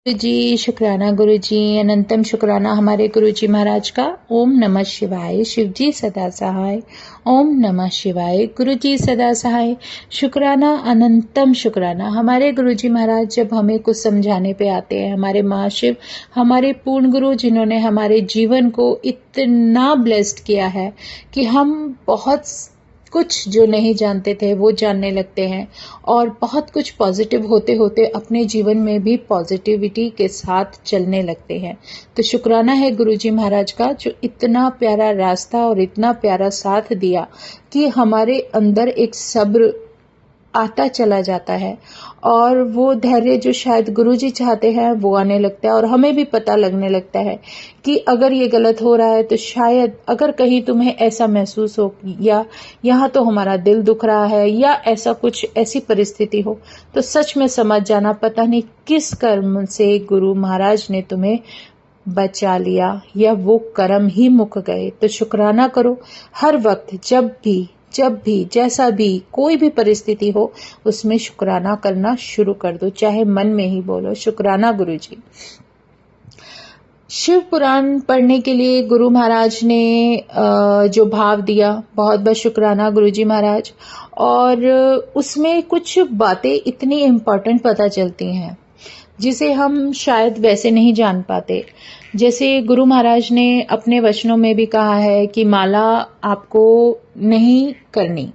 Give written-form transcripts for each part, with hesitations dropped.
जी शुक्राना गुरु जी, अनंतम शुक्राना हमारे गुरु जी महाराज का। ओम नमः शिवाय। शिव जी सदा सहाय। ओम नमः शिवाय। गुरु जी सदा सहाय। शुक्राना, अनंतम शुक्राना हमारे गुरु जी महाराज जब हमें कुछ समझाने पे आते हैं। हमारे महाशिव, हमारे पूर्ण गुरु, जिन्होंने हमारे जीवन को इतना ब्लेस्ड किया है कि हम बहुत कुछ जो नहीं जानते थे वो जानने लगते हैं और बहुत कुछ पॉजिटिव होते होते अपने जीवन में भी पॉजिटिविटी के साथ चलने लगते हैं। तो शुक्राना है गुरुजी महाराज का, जो इतना प्यारा रास्ता और इतना प्यारा साथ दिया कि हमारे अंदर एक सब्र आता चला जाता है और वो धैर्य जो शायद गुरुजी चाहते हैं वो आने लगता है। और हमें भी पता लगने लगता है कि अगर ये गलत हो रहा है तो शायद अगर कहीं तुम्हें ऐसा महसूस हो या यहाँ तो हमारा दिल दुख रहा है या ऐसा कुछ ऐसी परिस्थिति हो, तो सच में समझ जाना पता नहीं किस कर्म से गुरु महाराज ने तुम्हें बचा लिया या वो कर्म ही मुक गए। तो शुक्राना करो हर वक्त, जब भी जैसा भी कोई भी परिस्थिति हो उसमें शुक्राना करना शुरू कर दो, चाहे मन में ही बोलो शुक्राना गुरुजी। शिव पुराण पढ़ने के लिए गुरु महाराज ने जो भाव दिया, बहुत बहुत शुक्राना गुरुजी महाराज। और उसमें कुछ बातें इतनी इम्पोर्टेंट पता चलती हैं जिसे हम शायद वैसे नहीं जान पाते। जैसे गुरु महाराज ने अपने वचनों में भी कहा है कि माला आपको नहीं करनी,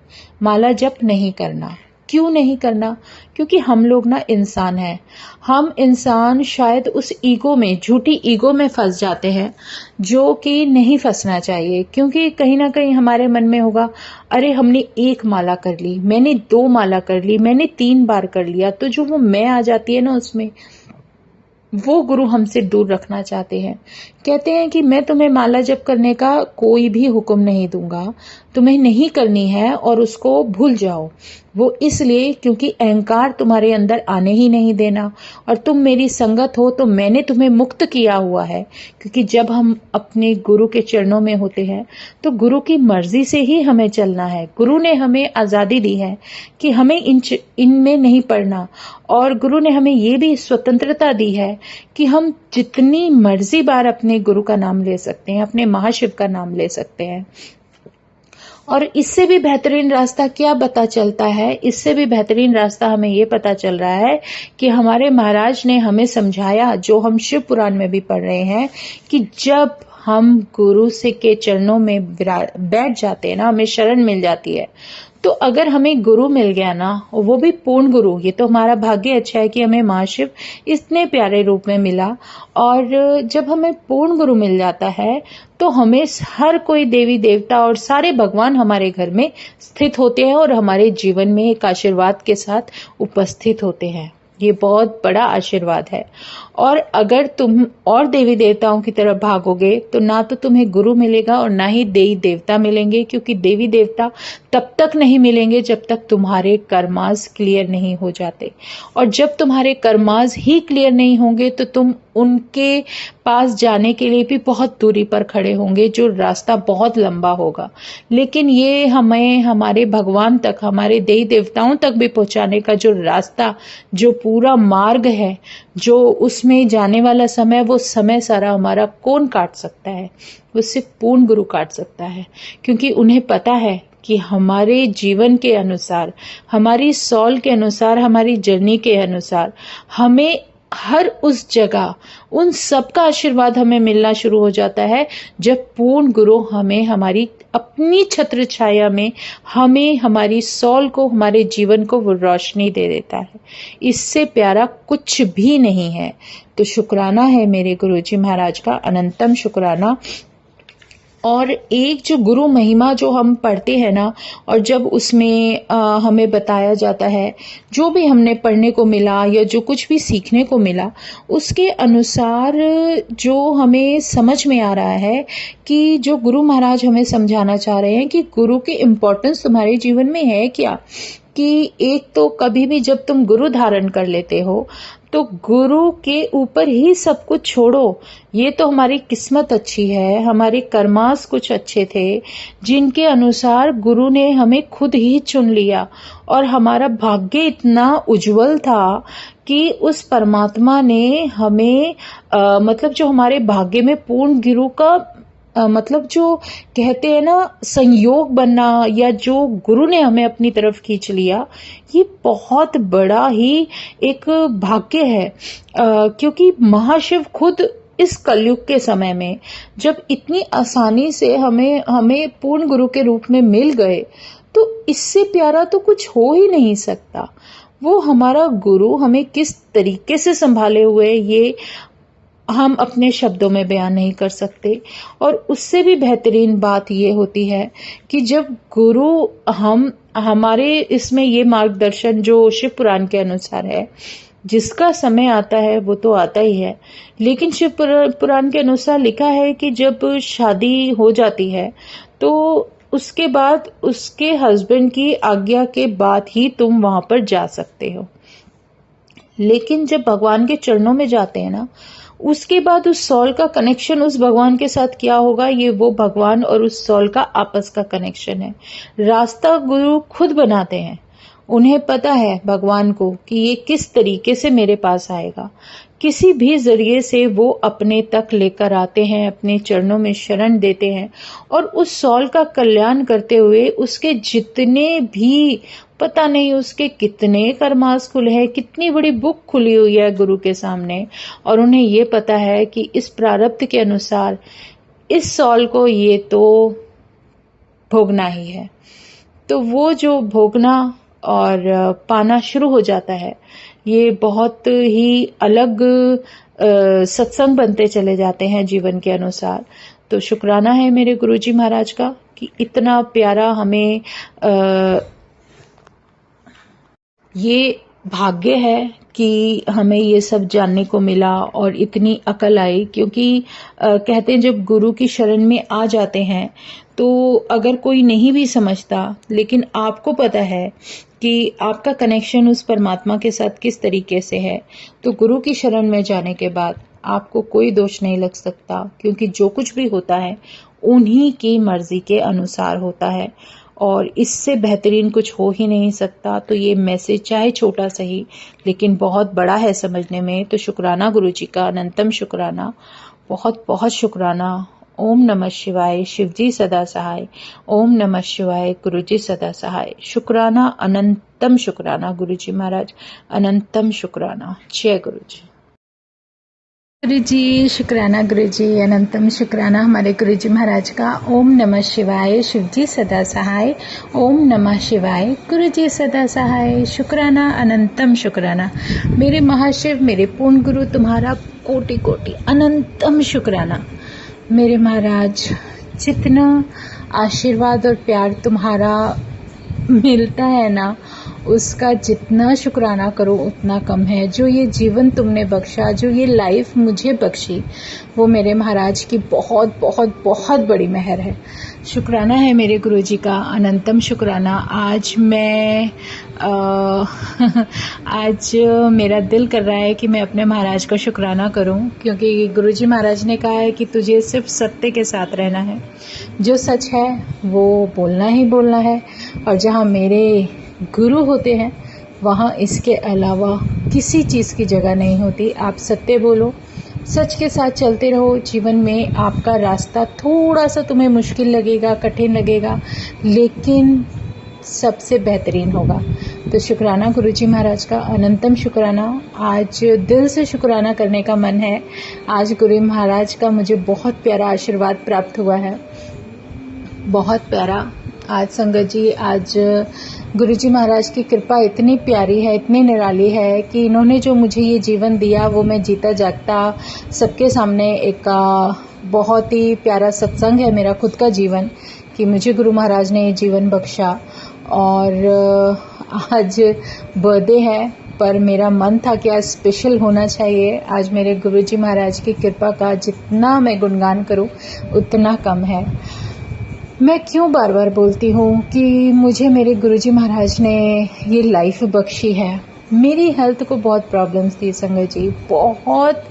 माला जप नहीं करना। क्यों नहीं करना? क्योंकि हम लोग ना इंसान हैं। हम इंसान शायद उस ईगो में, झूठी ईगो में फंस जाते हैं जो कि नहीं फंसना चाहिए। क्योंकि कहीं ना कहीं हमारे मन में होगा, अरे हमने एक माला कर ली, मैंने 2 माला कर ली, मैंने 3 बार कर लिया, तो जो वो मैं आ जाती है ना उसमें, वो गुरु हमसे दूर रखना चाहते हैं। कहते हैं कि मैं तुम्हें माला जप करने का कोई भी हुक्म नहीं दूंगा, तुम्हें नहीं करनी है और उसको भूल जाओ। वो इसलिए क्योंकि अहंकार तुम्हारे अंदर आने ही नहीं देना, और तुम मेरी संगत हो तो मैंने तुम्हें मुक्त किया हुआ है। क्योंकि जब हम अपने गुरु के चरणों में होते हैं तो गुरु की मर्जी से ही हमें चलना है। गुरु ने हमें आजादी दी है कि हमें इनमें नहीं पड़ना, और गुरु ने हमें ये भी स्वतंत्रता दी है कि हम जितनी मर्जी बार अपने गुरु का नाम ले सकते हैं, अपने महाशिव का नाम ले सकते हैं। और इससे भी बेहतरीन रास्ता क्या पता चलता है? इससे भी बेहतरीन रास्ता हमें ये पता चल रहा है कि हमारे महाराज ने हमें समझाया, जो हम शिव पुराण में भी पढ़ रहे हैं, कि जब हम गुरु से के चरणों में बैठ जाते हैं ना, हमें शरण मिल जाती है। तो अगर हमें गुरु मिल गया ना, वो भी पूर्ण गुरु, ये तो हमारा भाग्य अच्छा है कि हमें महाशिव इतने प्यारे रूप में मिला। और जब हमें पूर्ण गुरु मिल जाता है तो हमें हर कोई देवी देवता और सारे भगवान हमारे घर में स्थित होते हैं और हमारे जीवन में एक आशीर्वाद के साथ उपस्थित होते हैं। ये बहुत बड़ा आशीर्वाद है। और अगर तुम और देवी देवताओं की तरफ भागोगे तो ना तो तुम्हें गुरु मिलेगा और ना ही देवी देवता मिलेंगे, क्योंकि देवी देवता तब तक नहीं मिलेंगे जब तक तुम्हारे कर्मास क्लियर नहीं हो जाते। और जब तुम्हारे कर्मास ही क्लियर नहीं होंगे तो तुम उनके पास जाने के लिए भी बहुत दूरी पर खड़े होंगे, जो रास्ता बहुत लंबा होगा। लेकिन ये हमें हमारे भगवान तक, हमारे देवी देवताओं तक भी पहुंचाने का जो रास्ता, जो पूरा मार्ग है, जो उसमें जाने वाला समय, वो समय सारा हमारा कौन काट सकता है? वो सिर्फ पूर्ण गुरु काट सकता है। क्योंकि उन्हें पता है कि हमारे जीवन के अनुसार, हमारी सॉल के अनुसार, हमारी जर्नी के अनुसार हमें हर उस जगह उन सब का आशीर्वाद हमें मिलना शुरू हो जाता है जब पूर्ण गुरु हमें हमारी अपनी छत्र छाया में, हमें हमारी सॉल को, हमारे जीवन को वो रोशनी दे देता है। इससे प्यारा कुछ भी नहीं है। तो शुक्राना है मेरे गुरुजी महाराज का, अनंतम शुक्राना। और एक जो गुरु महिमा जो हम पढ़ते हैं ना, और जब उसमें हमें बताया जाता है, जो भी हमने पढ़ने को मिला या जो कुछ भी सीखने को मिला, उसके अनुसार जो हमें समझ में आ रहा है कि जो गुरु महाराज हमें समझाना चाह रहे हैं कि गुरु की इम्पोर्टेंस तुम्हारे जीवन में है क्या। कि एक तो कभी भी जब तुम गुरु धारण कर लेते हो तो गुरु के ऊपर ही सब कुछ छोड़ो। ये तो हमारी किस्मत अच्छी है, हमारे कर्मास कुछ अच्छे थे जिनके अनुसार गुरु ने हमें खुद ही चुन लिया, और हमारा भाग्य इतना उज्जवल था कि उस परमात्मा ने हमें मतलब जो हमारे भाग्य में पूर्ण गुरु का मतलब जो कहते हैं ना संयोग बनना, या जो गुरु ने हमें अपनी तरफ खींच लिया, ये बहुत बड़ा ही एक भाग्य है। क्योंकि महाशिव खुद इस कलयुग के समय में जब इतनी आसानी से हमें पूर्ण गुरु के रूप में मिल गए, तो इससे प्यारा तो कुछ हो ही नहीं सकता। वो हमारा गुरु हमें किस तरीके से संभाले हुए ये हम अपने शब्दों में बयान नहीं कर सकते। और उससे भी बेहतरीन बात ये होती है कि जब गुरु हमारे इसमें ये मार्गदर्शन जो शिव पुराण के अनुसार है, जिसका समय आता है वो तो आता ही है, लेकिन शिव पुराण के अनुसार लिखा है कि जब शादी हो जाती है तो उसके बाद उसके हस्बैंड की आज्ञा के बाद ही तुम वहां पर जा सकते हो। लेकिन जब भगवान के चरणों में जाते हैं ना, उसके बाद उस सॉल का कनेक्शन उस भगवान के साथ क्या होगा, ये वो भगवान और उस सॉल का आपस का कनेक्शन है। रास्ता गुरु खुद बनाते हैं, उन्हें पता है भगवान को कि ये किस तरीके से मेरे पास आएगा। किसी भी जरिए से वो अपने तक लेकर आते हैं, अपने चरणों में शरण देते हैं, और उस सॉल का कल्याण करते हुए उसके जितने भी, पता नहीं उसके कितने कर्मास खुले हैं, कितनी बड़ी बुक खुली हुई है गुरु के सामने, और उन्हें ये पता है कि इस प्रारब्ध के अनुसार इस सॉल को ये तो भोगना ही है। तो वो जो भोगना और पाना शुरू हो जाता है, ये बहुत ही अलग सत्संग बनते चले जाते हैं जीवन के अनुसार। तो शुक्राना है मेरे गुरुजी महाराज का कि इतना प्यारा हमें ये भाग्य है कि हमें ये सब जानने को मिला और इतनी अकल आई। क्योंकि कहते हैं जब गुरु की शरण में आ जाते हैं तो अगर कोई नहीं भी समझता, लेकिन आपको पता है कि आपका कनेक्शन उस परमात्मा के साथ किस तरीके से है, तो गुरु की शरण में जाने के बाद आपको कोई दोष नहीं लग सकता। क्योंकि जो कुछ भी होता है उन्हीं की मर्जी के अनुसार होता है, और इससे बेहतरीन कुछ हो ही नहीं सकता। तो ये मैसेज चाहे छोटा सही लेकिन बहुत बड़ा है समझने में। तो शुक्राना गुरुजी का, अनंतम शुक्राना, बहुत बहुत शुक्राना। ओम नमः शिवाय, शिवजी सदा सहाय। ओम नमः शिवाय, गुरुजी सदा सहाय। शुक्राना, अनंतम शुक्राना गुरुजी महाराज, अनंतम शुक्राना। जय गुरुजी। गुरुजी शुक्राना, गुरुजी अनंतम शुक्राना हमारे गुरुजी महाराज का। ओम नमः शिवाय, शिवजी सदा सहाय। ओम नमः शिवाय, गुरुजी सदा सहाय। शुक्राना, अनंतम शुक्राना मेरे महाशिव, मेरे पूर्ण गुरु, तुम्हारा कोटि कोटि अनंतम शुक्राना। मेरे महाराज, जितना आशीर्वाद और प्यार तुम्हारा मिलता है ना, उसका जितना शुक्राना करो उतना कम है। जो ये जीवन तुमने बख्शा, जो ये लाइफ मुझे बख्शी, वो मेरे महाराज की बहुत बहुत बहुत बड़ी मेहर है। शुक्राना है मेरे गुरुजी का, अनंतम शुक्राना। आज मैं आज मेरा दिल कर रहा है कि मैं अपने महाराज का शुक्राना करूं, क्योंकि गुरुजी महाराज ने कहा है कि तुझे सिर्फ सत्य के साथ रहना है, जो सच है वो बोलना ही बोलना है, और जहां मेरे गुरु होते हैं वहाँ इसके अलावा किसी चीज़ की जगह नहीं होती। आप सत्य बोलो, सच के साथ चलते रहो। जीवन में आपका रास्ता थोड़ा सा तुम्हें मुश्किल लगेगा, कठिन लगेगा, लेकिन सबसे बेहतरीन होगा। तो शुक्राना गुरुजी महाराज का, अनंतम शुक्राना। आज दिल से शुक्राना करने का मन है। आज गुरु महाराज का मुझे बहुत प्यारा आशीर्वाद प्राप्त हुआ है, बहुत प्यारा। आज संगत जी, आज गुरुजी महाराज की कृपा इतनी प्यारी है, इतनी निराली है कि इन्होंने जो मुझे ये जीवन दिया वो मैं जीता जागता सबके सामने एक बहुत ही प्यारा सत्संग है मेरा खुद का जीवन, कि मुझे गुरु महाराज ने ये जीवन बख्शा। और आज बर्थडे है, पर मेरा मन था कि आज स्पेशल होना चाहिए। आज मेरे गुरुजी महाराज की कृपा का जितना मैं गुणगान करूं उतना कम है। मैं क्यों बार बार बोलती हूँ कि मुझे मेरे गुरुजी महाराज ने ये लाइफ बख्शी है। मेरी हेल्थ को बहुत प्रॉब्लम्स थी संगत जी, बहुत।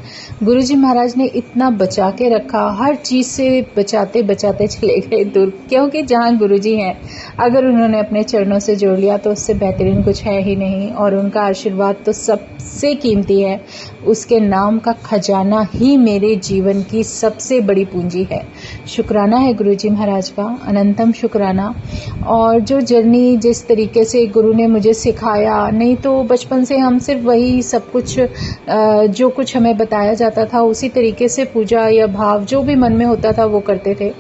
गुरुजी महाराज ने इतना बचा के रखा, हर चीज़ से बचाते बचाते चले गए दूर, क्योंकि जहाँ गुरुजी हैं, अगर उन्होंने अपने चरणों से जोड़ लिया तो उससे बेहतरीन कुछ है ही नहीं। और उनका आशीर्वाद तो सबसे कीमती है, उसके नाम का खजाना ही मेरे जीवन की सबसे बड़ी पूंजी है। शुक्राना है गुरुजी महाराज का, अनंतम शुक्राना। और जो जर्नी जिस तरीके से गुरु ने मुझे सिखाया, नहीं तो बचपन से हम सिर्फ वही सब कुछ जो कुछ हमें बताया जाता था उसी तरीके से पूजा या भाव जो भी मन में होता था वो करते थे।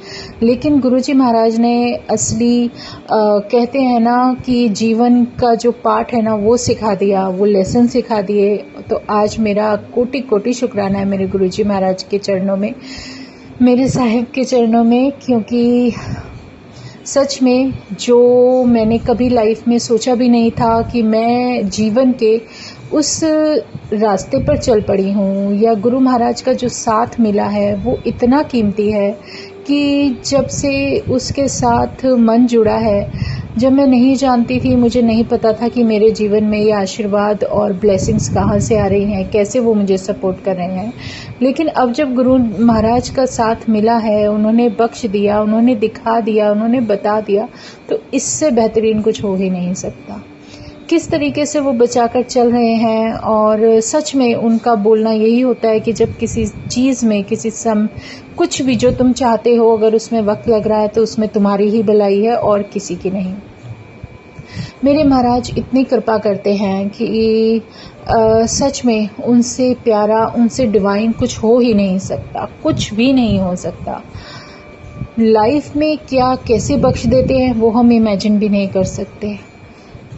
लेकिन गुरुजी महाराज ने असली कहते हैं ना कि जीवन का जो पाठ है ना वो सिखा दिया, वो लेसन सिखा दिए। तो आज मेरा कोटि कोटि शुक्राना है मेरे गुरुजी महाराज के चरणों में, मेरे साहिब के चरणों में, क्योंकि सच में जो मैंने कभी लाइफ में सोचा भी नहीं था कि मैं जीवन के उस रास्ते पर चल पड़ी हूँ, या गुरु महाराज का जो साथ मिला है वो इतना कीमती है कि जब से उसके साथ मन जुड़ा है, जब मैं नहीं जानती थी, मुझे नहीं पता था कि मेरे जीवन में ये आशीर्वाद और ब्लेसिंग्स कहाँ से आ रही हैं, कैसे वो मुझे सपोर्ट कर रहे हैं। लेकिन अब जब गुरु महाराज का साथ मिला है, उन्होंने बख्श दिया, उन्होंने दिखा दिया, उन्होंने बता दिया, तो इससे बेहतरीन कुछ हो ही नहीं सकता। किस तरीके से वो बचाकर चल रहे हैं। और सच में उनका बोलना यही होता है कि जब किसी चीज़ में, किसी कुछ भी जो तुम चाहते हो, अगर उसमें वक्त लग रहा है तो उसमें तुम्हारी ही भलाई है और किसी की नहीं। मेरे महाराज इतनी कृपा करते हैं कि सच में उनसे प्यारा, उनसे डिवाइन कुछ हो ही नहीं सकता, कुछ भी नहीं हो सकता। लाइफ में क्या कैसे बख्श देते हैं वो हम इमेजिन भी नहीं कर सकते।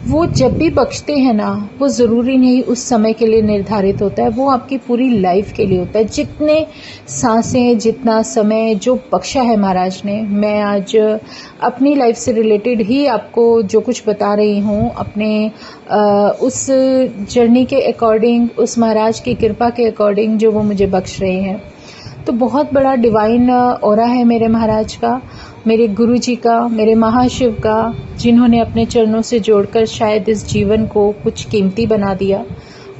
वो जब भी बख्शते हैं ना, वो ज़रूरी नहीं उस समय के लिए निर्धारित होता है, वो आपकी पूरी लाइफ के लिए होता है। जितने सांसें, जितना समय जो बख्शा है महाराज ने, मैं आज अपनी लाइफ से रिलेटेड ही आपको जो कुछ बता रही हूँ, अपने उस जर्नी के अकॉर्डिंग, उस महाराज की कृपा के अकॉर्डिंग जो वो मुझे बख्श रहे हैं। तो बहुत बड़ा डिवाइन ऑरा है मेरे महाराज का, मेरे गुरुजी का, मेरे महाशिव का, जिन्होंने अपने चरणों से जोड़कर शायद इस जीवन को कुछ कीमती बना दिया।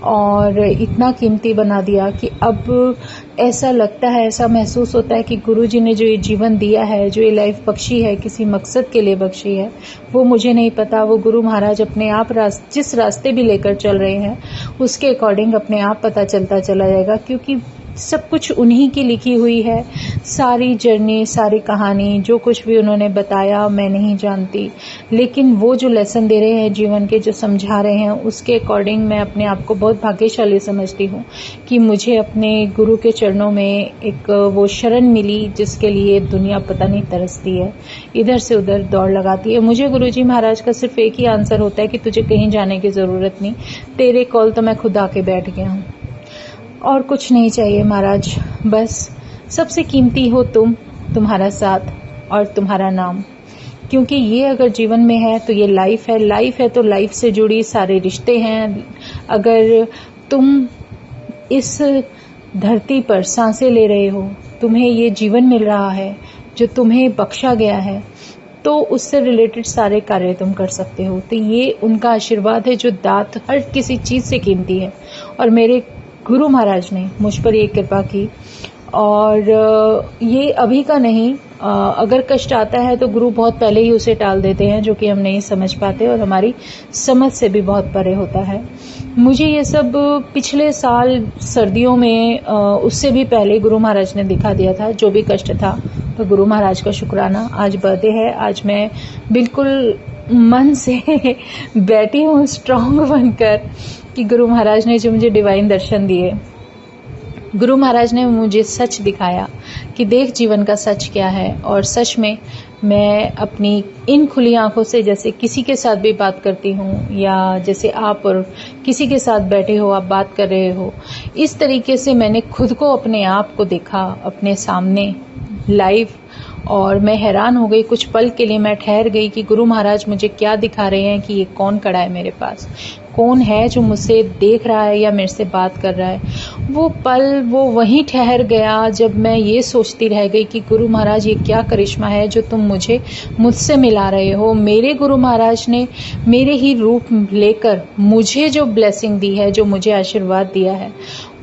और इतना कीमती बना दिया कि अब ऐसा लगता है, ऐसा महसूस होता है कि गुरुजी ने जो ये जीवन दिया है, जो ये लाइफ बख्शी है, किसी मकसद के लिए बख्शी है। वो मुझे नहीं पता, वो गुरु महाराज अपने आप जिस रास्ते भी लेकर चल रहे हैं उसके अकॉर्डिंग अपने आप पता चलता चला जाएगा, क्योंकि सब कुछ उन्हीं की लिखी हुई है। सारी जर्नी, सारी कहानी, जो कुछ भी उन्होंने बताया मैं नहीं जानती, लेकिन वो जो लेसन दे रहे हैं जीवन के, जो समझा रहे हैं, उसके अकॉर्डिंग मैं अपने आप को बहुत भाग्यशाली समझती हूँ कि मुझे अपने गुरु के चरणों में एक वो शरण मिली जिसके लिए दुनिया पता नहीं तरसती है, इधर से उधर दौड़ लगाती है। मुझे गुरुजी महाराज का सिर्फ एक ही आंसर होता है कि तुझे कहीं जाने की ज़रूरत नहीं, तेरे कॉल तो मैं खुद आके बैठ गया हूँ, और कुछ नहीं चाहिए महाराज। बस सबसे कीमती हो तुम, तुम्हारा साथ और तुम्हारा नाम, क्योंकि ये अगर जीवन में है तो ये लाइफ है, लाइफ है तो लाइफ से जुड़ी सारे रिश्ते हैं। अगर तुम इस धरती पर सांसें ले रहे हो, तुम्हें ये जीवन मिल रहा है जो तुम्हें बख्शा गया है, तो उससे रिलेटेड सारे कार्य तुम कर सकते हो। तो ये उनका आशीर्वाद है जो दात हर किसी चीज़ से कीमती है। और मेरे गुरु महाराज ने मुझ पर ये कृपा की, और ये अभी का नहीं, अगर कष्ट आता है तो गुरु बहुत पहले ही उसे टाल देते हैं, जो कि हम नहीं समझ पाते और हमारी समझ से भी बहुत परे होता है। मुझे ये सब पिछले साल सर्दियों में, उससे भी पहले गुरु महाराज ने दिखा दिया था जो भी कष्ट था। तो गुरु महाराज का शुक्राना। आज बर्थडे है, आज मैं बिल्कुल मन से बैठी हूँ स्ट्रांग बनकर कि गुरु महाराज ने जो मुझे डिवाइन दर्शन दिए, गुरु महाराज ने मुझे सच दिखाया कि देख जीवन का सच क्या है। और सच में मैं अपनी इन खुली आंखों से, जैसे किसी के साथ भी बात करती हूँ, या जैसे आप और किसी के साथ बैठे हो, आप बात कर रहे हो, इस तरीके से मैंने खुद को, अपने आप को देखा अपने सामने लाइव, और मैं हैरान हो गई। कुछ पल के लिए मैं ठहर गई कि गुरु महाराज मुझे क्या दिखा रहे हैं, कि ये कौन खड़ा है मेरे पास। कौन है जो मुझसे देख रहा है या मेरे से बात कर रहा है। वो पल वो वहीं ठहर गया जब मैं ये सोचती रह गई कि गुरु महाराज ये क्या करिश्मा है जो तुम मुझसे मिला रहे हो। मेरे गुरु महाराज ने मेरे ही रूप लेकर मुझे जो ब्लेसिंग दी है, जो मुझे आशीर्वाद दिया है,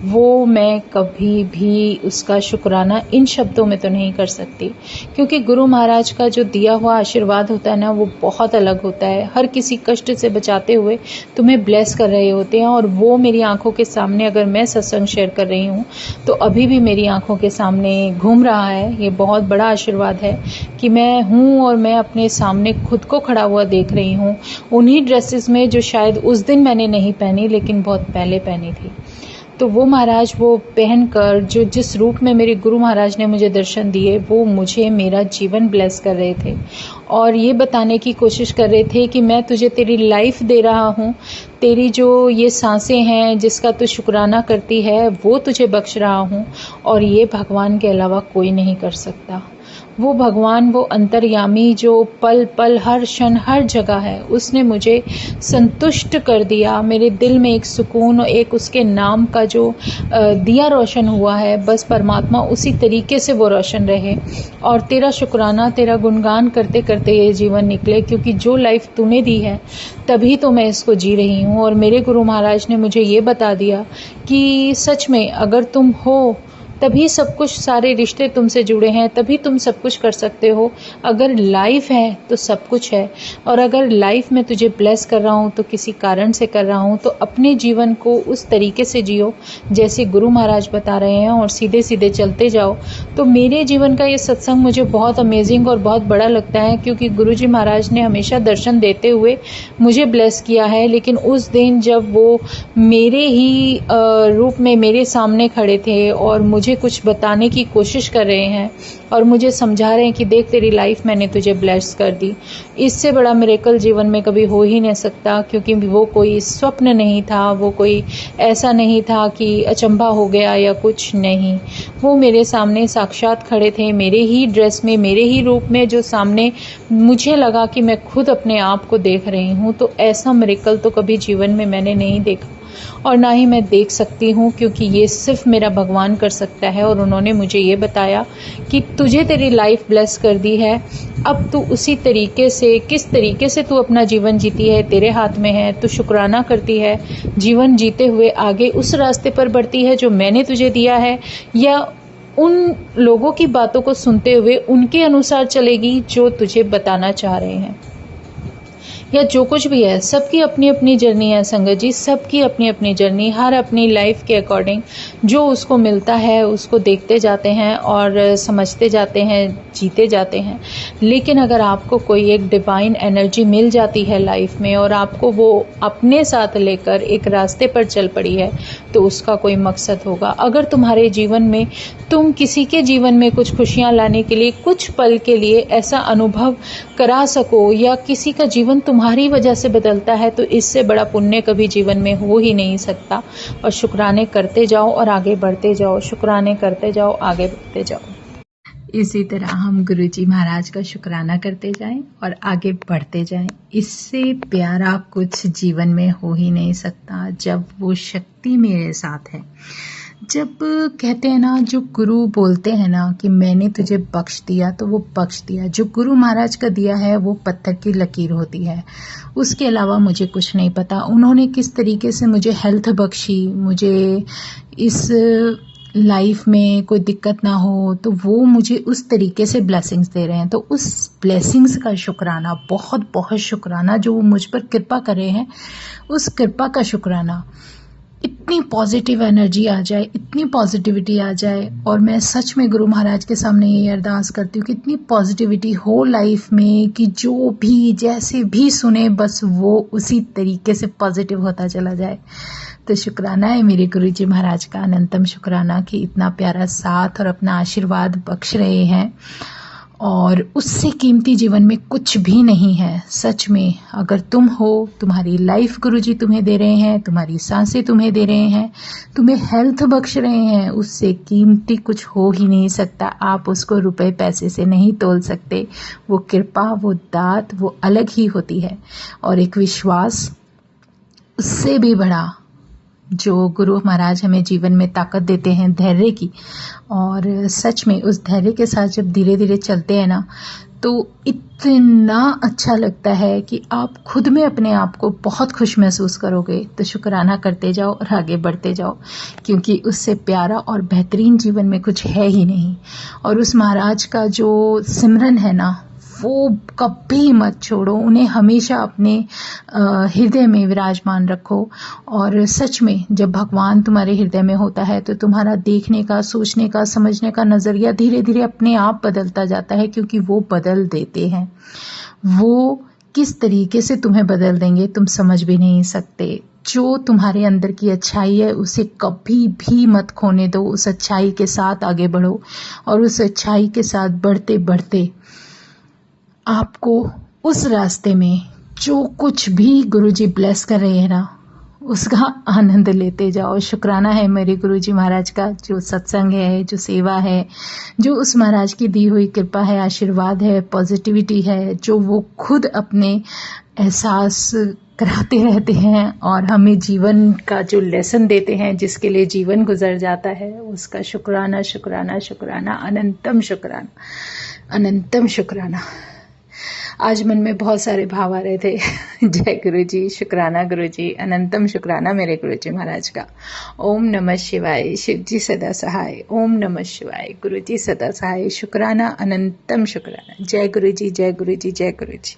वो मैं कभी भी उसका शुक्राना इन शब्दों में तो नहीं कर सकती, क्योंकि गुरु महाराज का जो दिया हुआ आशीर्वाद होता है ना, वो बहुत अलग होता है। हर किसी कष्ट से बचाते हुए तुम्हें ब्लेस कर रहे होते हैं, और वो मेरी आंखों के सामने, अगर मैं सत्संग शेयर कर रही हूँ तो अभी भी मेरी आंखों के सामने घूम रहा है। ये बहुत बड़ा आशीर्वाद है कि मैं हूँ और मैं अपने सामने खुद को खड़ा हुआ देख रही हूँ उन्हीं ड्रेसेस में जो शायद उस दिन मैंने नहीं पहनी, लेकिन बहुत पहले पहनी थी। तो वो महाराज वो पहनकर जो जिस रूप में मेरे गुरु महाराज ने मुझे दर्शन दिए, वो मुझे मेरा जीवन ब्लेस कर रहे थे और ये बताने की कोशिश कर रहे थे कि मैं तुझे तेरी लाइफ दे रहा हूँ, तेरी जो ये सांसें हैं जिसका तू शुक्राना करती है, वो तुझे बख्श रहा हूँ, और ये भगवान के अलावा कोई नहीं कर सकता। वो भगवान, वो अंतर्यामी जो पल पल हर क्षण हर जगह है, उसने मुझे संतुष्ट कर दिया। मेरे दिल में एक सुकून और एक उसके नाम का जो दिया रोशन हुआ है, बस परमात्मा उसी तरीके से वो रोशन रहे और तेरा शुक्राना, तेरा गुणगान करते करते ये जीवन निकले, क्योंकि जो लाइफ तूने दी है तभी तो मैं इसको जी रही हूँ। और मेरे गुरु महाराज ने मुझे ये बता दिया कि सच में अगर तुम हो तभी सब कुछ, सारे रिश्ते तुमसे जुड़े हैं, तभी तुम सब कुछ कर सकते हो। अगर लाइफ है तो सब कुछ है, और अगर लाइफ में तुझे ब्लेस कर रहा हूँ तो किसी कारण से कर रहा हूँ, तो अपने जीवन को उस तरीके से जियो जैसे गुरु महाराज बता रहे हैं और सीधे सीधे चलते जाओ। तो मेरे जीवन का ये सत्संग मुझे बहुत अमेजिंग और बहुत बड़ा लगता है, क्योंकि गुरुजी महाराज ने हमेशा दर्शन देते हुए मुझे ब्लेस किया है, लेकिन उस दिन जब वो मेरे ही रूप में मेरे सामने खड़े थे और मुझे कुछ बताने की कोशिश कर रहे हैं और मुझे समझा रहे हैं कि देख तेरी लाइफ मैंने तुझे ब्लेस कर दी, इससे बड़ा मिरेकल जीवन में कभी हो ही नहीं सकता। क्योंकि वो कोई स्वप्न नहीं था, वो कोई ऐसा नहीं था कि अचंभा हो गया या कुछ नहीं। वो मेरे सामने साक्षात खड़े थे, मेरे ही ड्रेस में, मेरे ही रूप में, जो सामने मुझे लगा कि मैं खुद अपने आप को देख रही हूँ। तो ऐसा मिरेकल तो कभी जीवन में मैंने नहीं देखा और ना ही मैं देख सकती हूँ, क्योंकि ये सिर्फ मेरा भगवान कर सकता है। और उन्होंने मुझे ये बताया कि तुझे तेरी लाइफ ब्लेस कर दी है, अब तू उसी तरीके से, किस तरीके से तू अपना जीवन जीती है तेरे हाथ में है। तू शुक्राना करती है, जीवन जीते हुए आगे उस रास्ते पर बढ़ती है जो मैंने तुझे दिया है, या उन लोगों की बातों को सुनते हुए उनके अनुसार चलेगी जो तुझे बताना चाह रहे हैं, या जो कुछ भी है। सबकी अपनी अपनी जर्नी है संगत जी, सबकी अपनी अपनी जर्नी, हर अपनी लाइफ के अकॉर्डिंग जो उसको मिलता है उसको देखते जाते हैं और समझते जाते हैं, जीते जाते हैं। लेकिन अगर आपको कोई एक डिवाइन एनर्जी मिल जाती है लाइफ में और आपको वो अपने साथ लेकर एक रास्ते पर चल पड़ी है, तो उसका कोई मकसद होगा। अगर तुम्हारे जीवन में तुम किसी के जीवन में कुछ खुशियां लाने के लिए, कुछ पल के लिए ऐसा अनुभव करा सको, या किसी का जीवन तुम्हारी वजह से बदलता है, तो इससे बड़ा पुण्य कभी जीवन में हो ही नहीं सकता। और शुक्राने करते जाओ और आगे बढ़ते जाओ, शुक्राने करते जाओ, आगे बढ़ते जाओ। इसी तरह हम गुरुजी महाराज का शुक्राना करते जाएं और आगे बढ़ते जाएं। इससे प्यारा कुछ जीवन में हो ही नहीं सकता, जब वो शक्ति मेरे साथ है। जब कहते हैं ना, जो गुरु बोलते हैं ना कि मैंने तुझे बख्श दिया, तो वो बख्श दिया। जो गुरु महाराज का दिया है वो पत्थर की लकीर होती है, उसके अलावा मुझे कुछ नहीं पता। उन्होंने किस तरीके से मुझे हेल्थ बख्शी, मुझे इस लाइफ में कोई दिक्कत ना हो, तो वो मुझे उस तरीके से ब्लेसिंग्स दे रहे हैं। तो उस ब्लेसिंग्स का शुक्राना, बहुत बहुत शुक्राना, जो वो मुझ पर कृपा कर रहे हैं, उस कृपा का शुक्राना। इतनी पॉजिटिव एनर्जी आ जाए, इतनी पॉजिटिविटी आ जाए, और मैं सच में गुरु महाराज के सामने ये अरदास करती हूँ कि इतनी पॉजिटिविटी हो लाइफ में कि जो भी जैसे भी सुने, बस वो उसी तरीके से पॉजिटिव होता चला जाए। तो शुक्राना है मेरे गुरुजी महाराज का, अनंतम शुक्राना कि इतना प्यारा साथ और अपना आशीर्वाद बख्श रहे हैं। और उससे कीमती जीवन में कुछ भी नहीं है। सच में अगर तुम हो, तुम्हारी लाइफ गुरुजी तुम्हें दे रहे हैं, तुम्हारी सांसें तुम्हें दे रहे हैं, तुम्हें हेल्थ बख्श रहे हैं, उससे कीमती कुछ हो ही नहीं सकता। आप उसको रुपए पैसे से नहीं तोल सकते। वो कृपा, वो दात, वो अलग ही होती है। और एक विश्वास उससे भी बड़ा जो गुरु महाराज हमें जीवन में ताकत देते हैं धैर्य की, और सच में उस धैर्य के साथ जब धीरे धीरे चलते हैं ना, तो इतना अच्छा लगता है कि आप खुद में अपने आप को बहुत खुश महसूस करोगे। तो शुक्राना करते जाओ और आगे बढ़ते जाओ, क्योंकि उससे प्यारा और बेहतरीन जीवन में कुछ है ही नहीं। और उस महाराज का जो सिमरन है ना, वो कभी मत छोड़ो, उन्हें हमेशा अपने हृदय में विराजमान रखो। और सच में जब भगवान तुम्हारे हृदय में होता है तो तुम्हारा देखने का, सोचने का, समझने का नज़रिया धीरे धीरे अपने आप बदलता जाता है, क्योंकि वो बदल देते हैं। वो किस तरीके से तुम्हें बदल देंगे तुम समझ भी नहीं सकते। जो तुम्हारे अंदर की अच्छाई है उसे कभी भी मत खोने दो, उस अच्छाई के साथ आगे बढ़ो। और उस अच्छाई के साथ बढ़ते बढ़ते आपको उस रास्ते में जो कुछ भी गुरुजी ब्लेस कर रहे हैं ना, उसका आनंद लेते जाओ। शुक्राना है मेरे गुरुजी महाराज का, जो सत्संग है, जो सेवा है, जो उस महाराज की दी हुई कृपा है, आशीर्वाद है, पॉजिटिविटी है, जो वो खुद अपने एहसास कराते रहते हैं और हमें जीवन का जो लेसन देते हैं, जिसके लिए जीवन गुजर जाता है, उसका शुक्राना शुक्राना शुक्राना, अनंतम शुक्राना, अनंतम शुक्राना। आज मन में बहुत सारे भाव आ रहे थे। जय गुरु जी, शुक्राना गुरु जी, अनंतम शुक्राना मेरे गुरु जी महाराज का। ओम नमः शिवाय, शिव जी सदा सहाय। ओम नमः शिवाय, गुरु जी सदा सहाय। शुक्राना, अनंतम शुक्राना। जय गुरु जी, जय गुरु जी, जय गुरु जी।